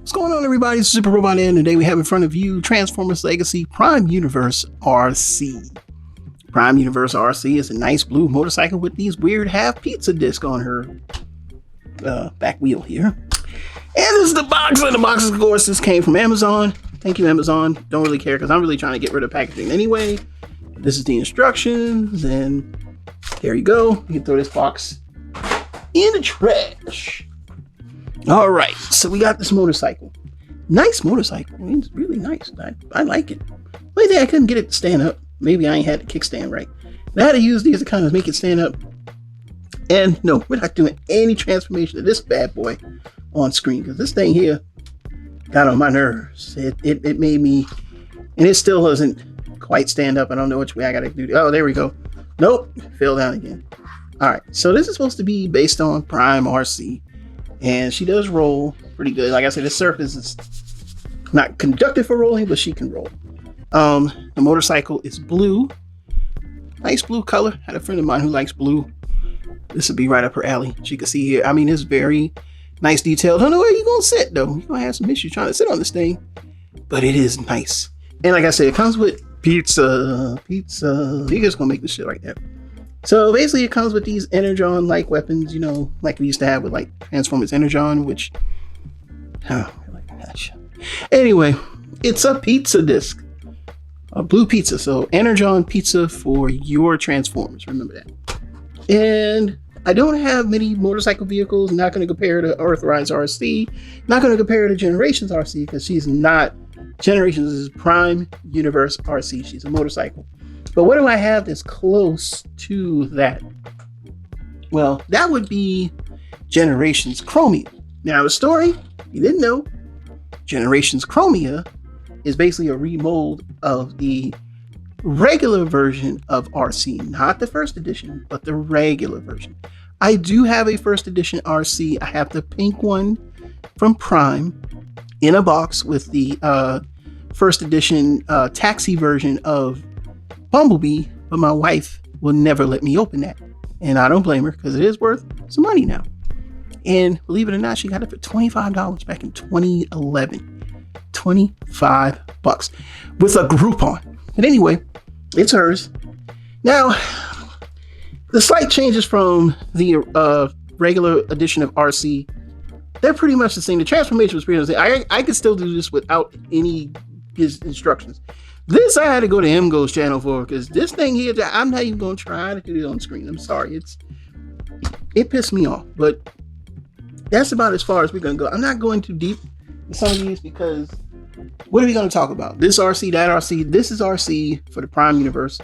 What's going on, everybody? It's Super Robot and today we have in front of you Transformers Legacy Prime Universe Arcee. Prime Universe Arcee is a nice blue motorcycle with these weird half pizza disc on her back wheel here. And this is the box, and the box, of course, this came from Amazon. Thank you, Amazon. Don't really care because I'm really trying to get rid of packaging anyway. This is the instructions, and there you go. You can throw this box in the trash. All right, so we got this motorcycle. Nice motorcycle. I mean, it's really nice. I like it. Only thing I couldn't get it to stand up. Maybe I ain't had the kickstand right. I had to use these to kind of make it stand up. And no, we're not doing any transformation of this bad boy on screen because this thing here got on my nerves. It made me, and it still doesn't quite stand up. I don't know which way I got to do. Oh, there we go. Nope, fell down again. All right, so this is supposed to be based on Prime Arcee. And she does roll pretty good. Like I said, the surface is not conducted for rolling, but she can roll. The motorcycle is blue. Nice blue color. I had a friend of mine who likes blue. This would be right up her alley. She can see here. I mean, it's very nice detail. Don't know where you're going to sit, though. You're going to have some issues trying to sit on this thing. But it is nice. And like I said, it comes with pizza. You're just going to make this shit right there. So basically it comes with these Energon-like weapons, you know, like we used to have with like Transformers Energon, which, anyway, it's a pizza disc, a blue pizza. So Energon pizza for your Transformers, remember that. And I don't have many motorcycle vehicles, not going to compare to Earthrise Arcee, not going to compare to Generations Arcee because she's not, Generations is Prime Universe Arcee, she's a motorcycle. But what do I have that's close to that? Well, that would be Generations Chromia. Now, the story, you didn't know, Generations Chromia is basically a remold of the regular version of Arcee, not the first edition, but the regular version. I do have a first edition Arcee. I have the pink one from Prime in a box with the first edition taxi version of Bumblebee, but my wife will never let me open that. And I don't blame her because it is worth some money now. And believe it or not, she got it for $25 back in 2011. $25 with a Groupon. But anyway, it's hers. Now, the slight changes from the regular edition of Arcee, they're pretty much the same. The transformation was pretty much the same. I could still do this without any instructions. This I had to go to MGo's channel for because this thing here, I'm not even going to try to do it on screen. I'm sorry. It pissed me off, but that's about as far as we're going to go. I'm not going too deep in some of these because what are we going to talk about? This Arcee, that Arcee. This is Arcee for the Prime Universe,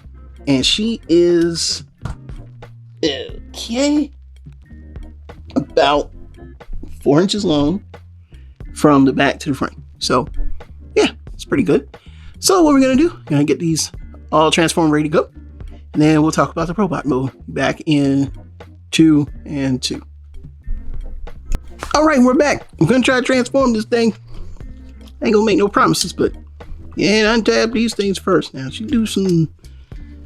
and she is okay, about 4 inches long from the back to the front. So yeah, it's pretty good. So what we're going to do, we're going to get these all transformed, ready to go. And then we'll talk about the robot mode back in 2 and 2. All right, we're back. I'm going to try to transform this thing. I ain't going to make no promises, but yeah, untab these things first. Now, she do some,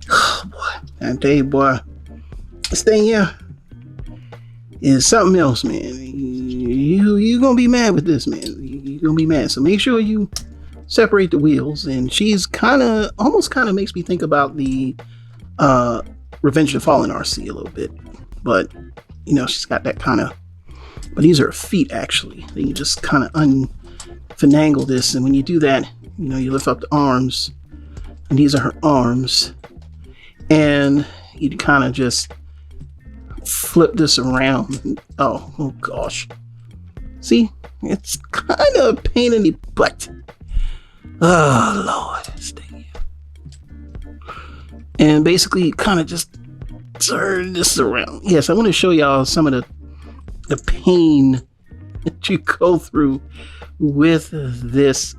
oh boy, I tell you, boy, this thing here is something else, man. You're going to be mad with this, man. You're going to be mad. So make sure you separate the wheels, and she's almost kind of makes me think about the Revenge of the Fallen Arcee a little bit, but you know, she's got that kind of, but these are her feet actually. You just kind of unfinagle this, and when you do that, you know, you lift up the arms, and these are her arms, and you kind of just flip this around. Oh gosh, see, it's kind of a pain in the butt. Oh Lord, this thing. And basically kind of just turn this around. Yes, I want to show y'all some of the pain that you go through with this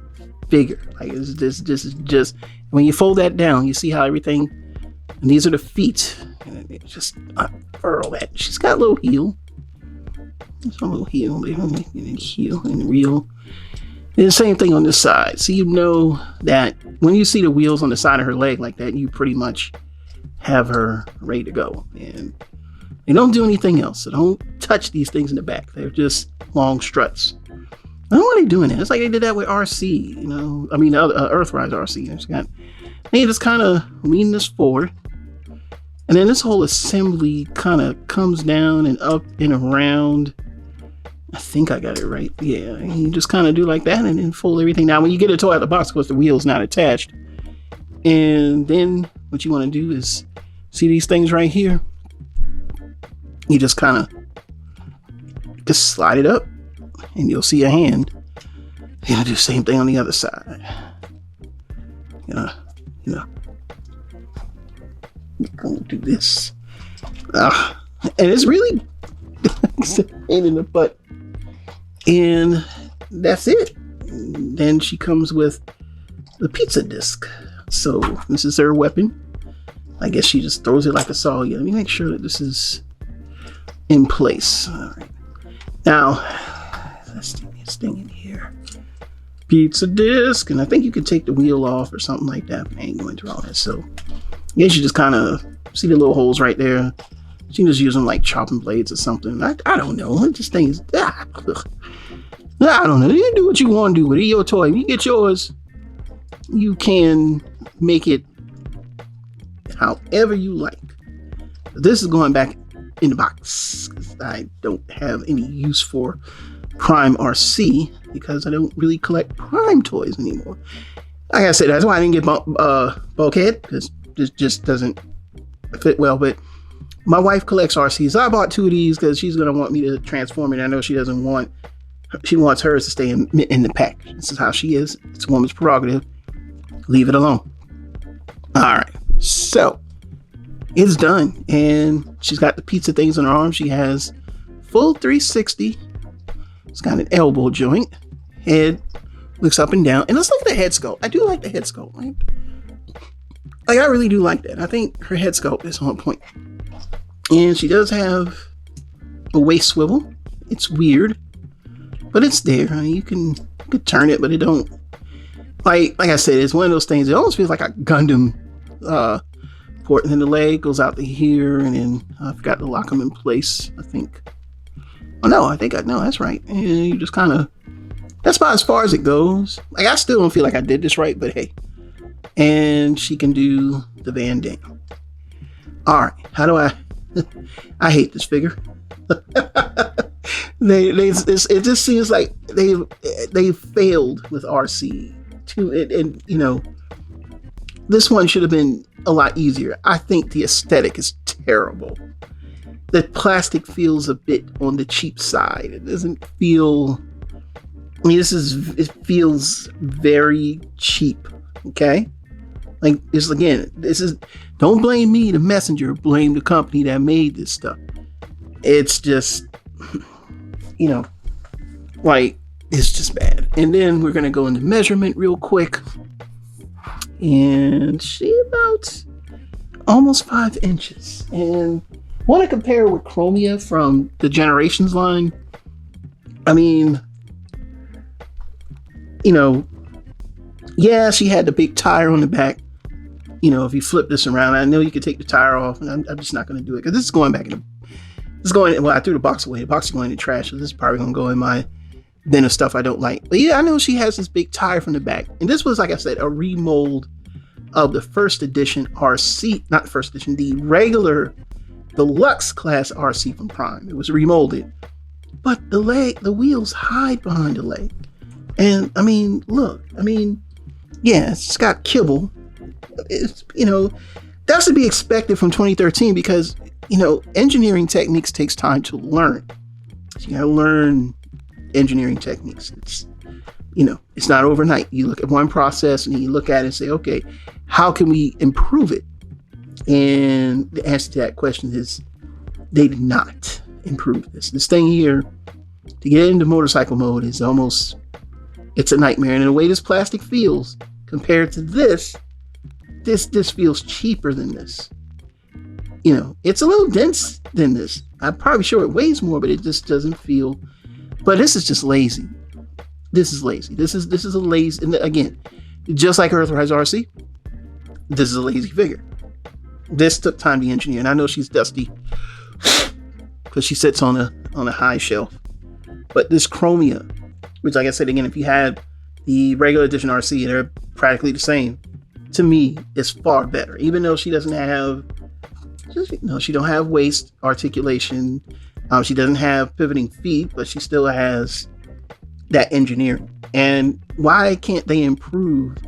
figure. Like this is just, when you fold that down, you see how everything, and these are the feet, and it just unfurl that. She's got a little heel. There's a little heel, heel and reel. And the same thing on this side. So you know that when you see the wheels on the side of her leg like that, you pretty much have her ready to go. And they don't do anything else. So don't touch these things in the back. They're just long struts. I don't know why they're doing that. It's like they did that with Arcee, you know. I mean, Earthrise Arcee. They just kind of lean this forward. And then this whole assembly kind of comes down and up and around. I think I got it right. Yeah, and you just kind of do like that and then fold everything. Now, when you get a toy out of the box, of course, the wheel's not attached. And then what you want to do is, see these things right here? You just kind of just slide it up and you'll see a hand. You're going to do the same thing on the other side. You know. You're going to do this. And it's really a pain in the butt. And that's it. And then she comes with the pizza disc. So this is her weapon. I guess she just throws it like a saw. Let me make sure that this is in place. All right. Now, let's stick this thing in here. Pizza disc. And I think you could take the wheel off or something like that. But I ain't going through all that. So I guess you just kind of see the little holes right there. You can just use them like chopping blades or something. I don't know. This thing is... I don't know. You do what you want to do with it. Your toy. When you get yours, you can make it however you like. This is going back in the box because I don't have any use for Prime Arcee because I don't really collect Prime toys anymore. Like I said, that's why I didn't get Bulkhead, because this just doesn't fit well. But my wife collects Arcee, so I bought 2 of these because she's going to want me to transform it. I know she doesn't want... She wants hers to stay in the pack. This is how she is. It's a woman's prerogative. Leave it alone. All right. So it's done. And she's got the pizza things on her arm. She has full 360. It's got an elbow joint. Head looks up and down. And let's look at the head sculpt. I do like the head sculpt. Like I really do like that. I think her head sculpt is on point. And she does have a waist swivel. It's weird. But it's there. I mean, you can turn it, but it don't. Like I said, it's one of those things. It almost feels like a Gundam port. And then the leg goes out to here, and then I forgot to lock them in place. I think. Oh no, no, that's right. And you just kind of. That's about as far as it goes. Like I still don't feel like I did this right, but hey. And she can do the Van Damme. All right, how do I? I hate this figure. It just seems like they failed with Arcee too, and you know, this one should have been a lot easier. I think the aesthetic is terrible. The plastic feels a bit on the cheap side. It doesn't feel. I mean, it feels very cheap. Okay, like this again. This is don't blame me, the messenger. Blame the company that made this stuff. It's just. You know, like it's just bad. And then we're gonna go into measurement real quick, and she about almost 5 inches. And want to compare with Chromia from the Generations line. I mean, you know, yeah, she had the big tire on the back. You know, if you flip this around, I know you could take the tire off, and I'm just not going to do it because this is going back in the. It's going. Well, I threw the box away. The box is going in the trash. So this is probably going to go in my bin of stuff I don't like. But yeah, I know she has this big tire from the back. And this was, like I said, a remold of the first edition Arcee. Not the first edition. The regular Deluxe class Arcee from Prime. It was remolded. But the wheels hide behind the leg. And, I mean, look. I mean, yeah, it's got kibble. It's, you know, that's to be expected from 2013 because... You know, engineering techniques takes time to learn. So you gotta learn engineering techniques. It's, you know, it's not overnight. You look at one process and then you look at it and say, okay, how can we improve it? And the answer to that question is they did not improve this. This thing here, to get into motorcycle mode is almost, it's a nightmare. And the way this plastic feels compared to this feels cheaper than this. You know, it's a little dense than this. I'm probably sure it weighs more, but it just doesn't feel. But this is just lazy. This is lazy. This is a lazy. And again, just like Earthrise Arcee, this is a lazy figure. This took time to engineer, and I know she's dusty because she sits on a high shelf. But this Chromia which, like I said again, if you had the regular edition Arcee, they're practically the same. To me, it's far better, even though she doesn't have, she don't have waist articulation. She doesn't have pivoting feet, but she still has that engineering. And why can't they improve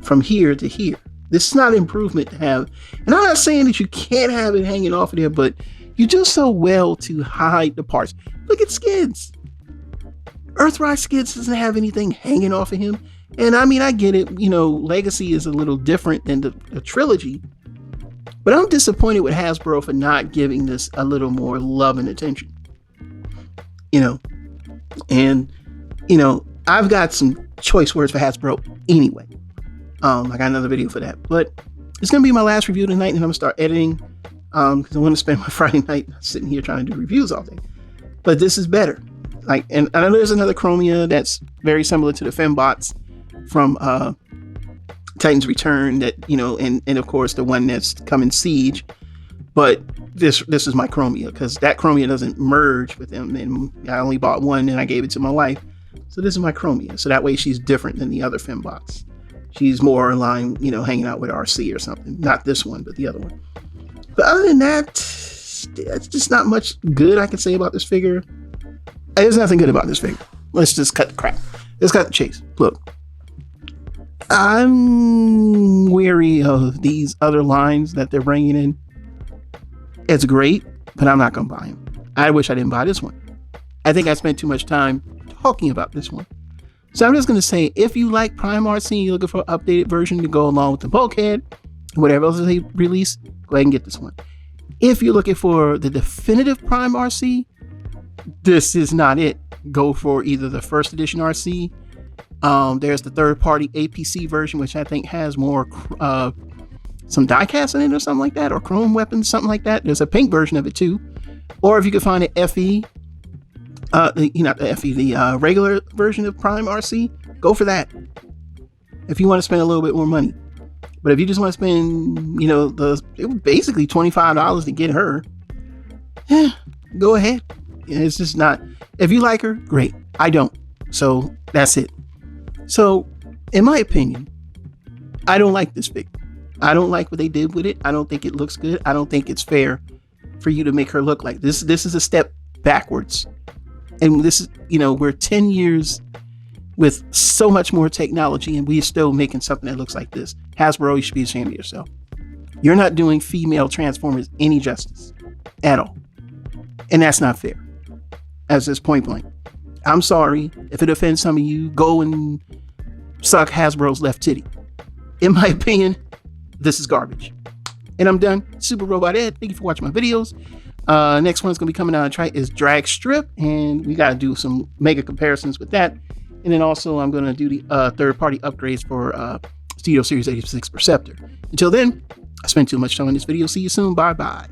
from here to here? This is not improvement to have. And I'm not saying that you can't have it hanging off of there, but you do so well to hide the parts. Look at Skids. Earthrise Skids doesn't have anything hanging off of him. And I mean, I get it. Legacy is a little different than the trilogy. But I'm disappointed with Hasbro for not giving this a little more love and attention. And I've got some choice words for Hasbro anyway. I got another video for that, but it's going to be my last review tonight, and I'm going to start editing because I want to spend my Friday night sitting here trying to do reviews all day. But this is better. And I know there's another Chromia that's very similar to the Fembots from Titan's Return that, and of course the one that's come in Siege. But this is my Chromia, because that Chromia doesn't merge with them, and I only bought one and I gave it to my wife. So this is my Chromia. So that way she's different than the other Fembots. She's more in line, hanging out with Arcee or something. Not this one, but the other one. But other than that, that's just not much good I can say about this figure. There's nothing good about this figure. Let's just cut the crap. Let's cut the chase. Look, I'm weary of these other lines that they're bringing in. It's great, but I'm not going to buy them. I wish I didn't buy this one. I think I spent too much time talking about this one. So I'm just going to say, if you like Prime Arcee, you're looking for an updated version to go along with the bulkhead, whatever else they release, go ahead and get this one. If you're looking for the definitive Prime Arcee, this is not it. Go for either the first edition Arcee. There's the third-party APC version, which I think has more some die-cast in it or something like that, or chrome weapons, something like that. There's a pink version of it too. Or if you can find an FE, the regular version of Prime Arcee, go for that. If you want to spend a little bit more money. But if you just want to spend, it was basically $25 to get her, go ahead. It's just not, if you like her, great. I don't. So that's it. So in my opinion, I don't like this figure. I don't like what they did with it. I don't think it looks good. I don't think it's fair for you to make her look like this. This is a step backwards. And this is, we're 10 years with so much more technology, and we're still making something that looks like this. Hasbro, you should be ashamed of yourself. You're not doing female Transformers any justice at all. And that's not fair. As this point blank. I'm sorry if it offends some of you. Go and suck Hasbro's left titty. In my opinion, this is garbage. And I'm done. Super Robot Ed. Thank you for watching my videos. Next one's going to be coming out is Drag Strip, and we got to do some mega comparisons with that. And then also I'm going to do the third-party upgrades for Studio Series 86 Perceptor. Until then, I spent too much time on this video. See you soon. Bye-bye.